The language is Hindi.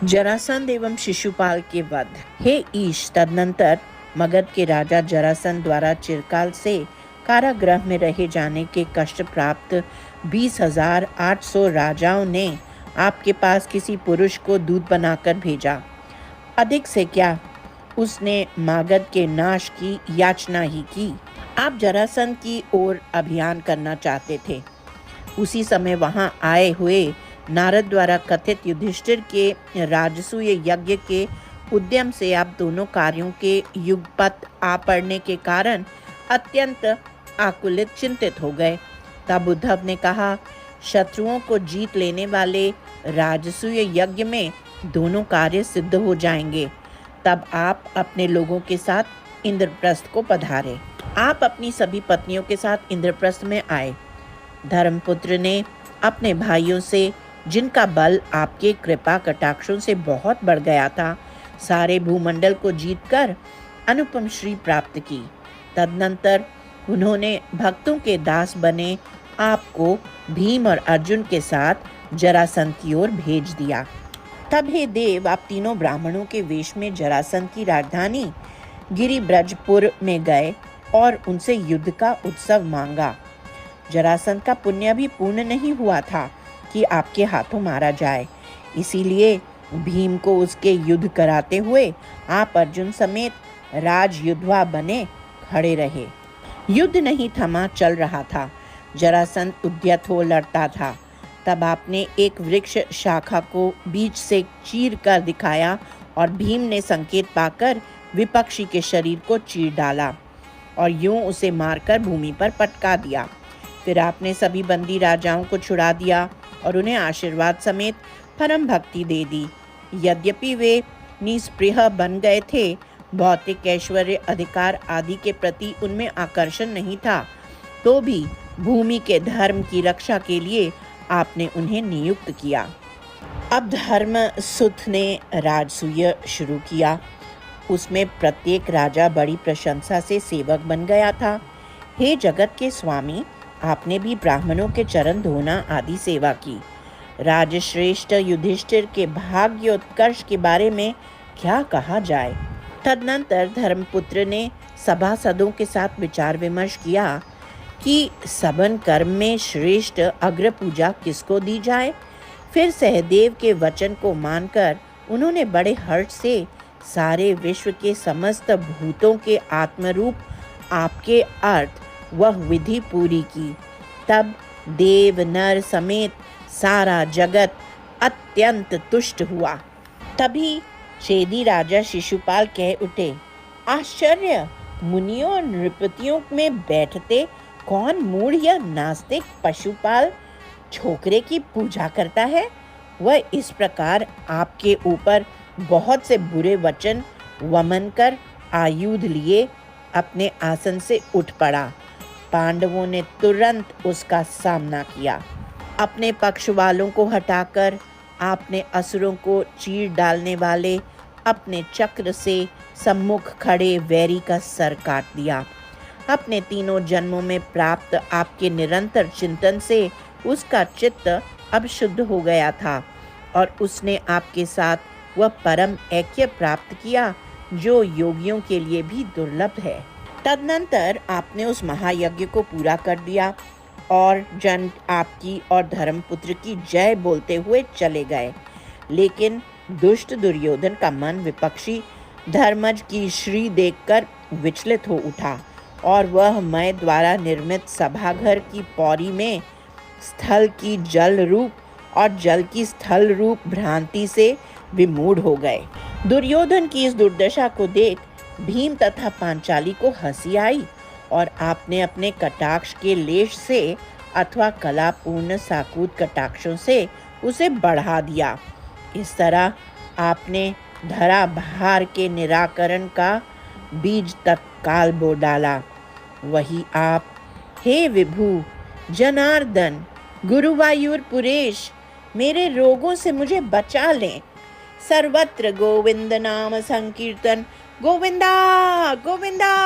जरासंध एवं शिशुपाल के वध। हे ईश, तदनंतर मगध के राजा जरासंध द्वारा चिरकाल से कारागृह में रहे जाने के कष्ट प्राप्त 20,800 राजाओं ने आपके पास किसी पुरुष को दूत बनाकर भेजा। अधिक से क्या, उसने मगध के नाश की याचना ही की। आप जरासंध की ओर अभियान करना चाहते थे। उसी समय वहां आए हुए नारद द्वारा कथित युधिष्ठिर के राजसूय यज्ञ के उद्यम से आप दोनों कार्यों के युगपत आ पड़ने के कारण अत्यंत आकुलित चिंतित हो गए। तब उद्धव ने कहा, शत्रुओं को जीत लेने वाले राजसूय यज्ञ में दोनों कार्य सिद्ध हो जाएंगे। तब आप अपने लोगों के साथ इंद्रप्रस्थ को पधारे। आप अपनी सभी पत्नियों के साथ इंद्रप्रस्थ में आए। धर्मपुत्र ने अपने भाइयों से, जिनका बल आपके कृपा कटाक्षों से बहुत बढ़ गया था, सारे भूमंडल को जीतकर अनुपम श्री प्राप्त की। तदनंतर उन्होंने भक्तों के दास बने आपको भीम और अर्जुन के साथ जरासंध की ओर भेज दिया। तब हे देव, आप तीनों ब्राह्मणों के वेश में जरासंध की राजधानी गिरिब्रजपुर में गए और उनसे युद्ध का उत्सव मांगा। जरासंध का पुण्य भी पूर्ण नहीं हुआ था कि आपके हाथों मारा जाए, इसीलिए भीम को उसके युद्ध कराते हुए आप अर्जुन समेत राजयुद्धवा बने खड़े रहे। युद्ध नहीं थमा, चल रहा था। जरासंध उद्यत हो लड़ता था। तब आपने एक वृक्ष शाखा को बीच से चीर कर दिखाया और भीम ने संकेत पाकर विपक्षी के शरीर को चीर डाला और यूं उसे मारकर भूमि पर पटका दिया। फिर आपने सभी बंदी राजाओं को छुड़ा दिया और उन्हें आशीर्वाद समेत परम भक्ति दे दी। यद्यपि वे निस्पृह बन गए थे, भौतिक ऐश्वर्य, अधिकार आदि के प्रति उनमें आकर्षण नहीं था, तो भी भूमि के धर्म की रक्षा के लिए आपने उन्हें नियुक्त किया। अब धर्मसुत ने राजसूय शुरू किया। उसमें प्रत्येक राजा बड़ी प्रशंसा से सेवक बन गया था। हे जगत के स्वामी, आपने भी ब्राह्मणों के चरण धोना आदि सेवा की। राजश्रेष्ठ युधिष्ठिर के भाग्योत्कर्ष के बारे में क्या कहा जाए। तदनंतर धर्मपुत्र ने सभासदों के साथ विचार विमर्श किया कि सवन कर्म में श्रेष्ठ अग्र पूजा किसको दी जाए। फिर सहदेव के वचन को मानकर उन्होंने बड़े हर्ष से सारे विश्व के समस्त भूतों के आत्मरूप आपके अर्थ वह विधि पूरी की। तब देव नर समेत सारा जगत अत्यंत तुष्ट हुआ। तभी चेदी राजा शिशुपाल कह उठे, आश्चर्य! मुनियों और नृपतियों में बैठते कौन मूढ़ या नास्तिक पशुपाल छोकरे की पूजा करता है? वह इस प्रकार आपके ऊपर बहुत से बुरे वचन वमन कर आयुध लिए अपने आसन से उठ पड़ा। पांडवों ने तुरंत उसका सामना किया। अपने पक्ष वालों को हटाकर आपने असुरों को चीर डालने वाले अपने चक्र से सम्मुख खड़े वैरी का सर काट दिया। अपने तीनों जन्मों में प्राप्त आपके निरंतर चिंतन से उसका चित्त अब शुद्ध हो गया था और उसने आपके साथ वह परम ऐक्य प्राप्त किया जो योगियों के लिए भी दुर्लभ है। तदनंतर आपने उस महायज्ञ को पूरा कर दिया और जन आपकी और धर्मपुत्र की जय बोलते हुए चले गए। लेकिन दुष्ट दुर्योधन का मन विपक्षी धर्मज की श्री देखकर विचलित हो उठा और वह मैं द्वारा निर्मित सभाघर की पौड़ी में स्थल की जल रूप और जल की स्थल रूप भ्रांति से विमूढ़ हो गए। दुर्योधन की इस दुर्दशा को देख भीम तथा पांचाली को हंसी आई और आपने अपने कटाक्ष के लेश से अथवा कलापूर्ण साकूत कटाक्षों से उसे बढ़ा दिया। इस तरह आपने धरा भार के निराकरण का बीज तत्काल बो डाला। वही आप, हे विभु जनार्दन गुरुवायूर पुरेश, मेरे रोगों से मुझे बचा लें। सर्वत्र गोविंद नाम संकीर्तन, गोविंदा गोविंदा।